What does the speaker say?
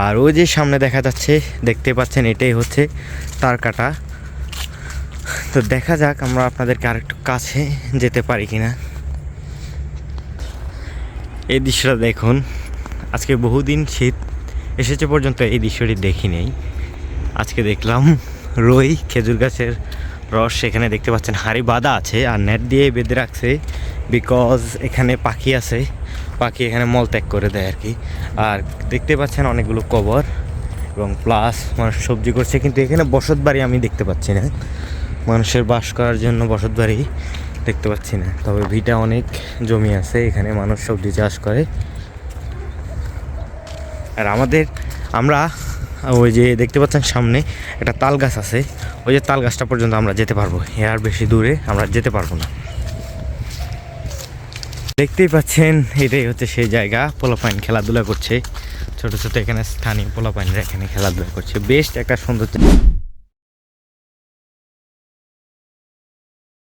আর ওই যে সামনে দেখা যাচ্ছে, দেখতে পাচ্ছেন, এটাই হচ্ছে তার কাটা। তো দেখা যাক আমরা আপনাদেরকে আরেকটু কাছে যেতে পারি কিনা। এই দৃশ্যটা দেখুন, আজকে বহুদিন শীত এসেছে পর্যন্ত এই দৃশ্যটি দেখি নেই, আজকে দেখলাম। রুই, খেজুর গাছের রস, এখানে দেখতে পাচ্ছেন হাঁড়ি বাঁধা আছে আর নেট দিয়ে বেঁধে রাখছে, বিকজ এখানে পাখি আছে, পাখি এখানে মলত্যাগ করে দেয় আর কি। আর দেখতে পাচ্ছেন অনেকগুলো কবর এবং প্লাস মানুষ সবজি করছে, কিন্তু এখানে বসত বাড়ি আমি দেখতে পাচ্ছি না, মানুষের বাস করার জন্য বসত বাড়ি দেখতে পাচ্ছি না। তবে ভিটা অনেক জমি আছে, এখানে মানুষ সবজি চাষ করে। আর আমরা ওই যে দেখতে পাচ্ছেন সামনে একটা তাল গাছ আছে, ওই যে তাল গাছটা পর্যন্ত আমরা যেতে পারবো, আর বেশি দূরে আমরা যেতে পারবো না। দেখতেই পাচ্ছেন এটাই হচ্ছে সেই জায়গা, পোলাপাইন খেলাধুলা করছে, ছোট ছোট এখানে স্থানীয় পোলাপাইনরা এখানে খেলাধুলা করছে, বেশ একটা সুন্দর।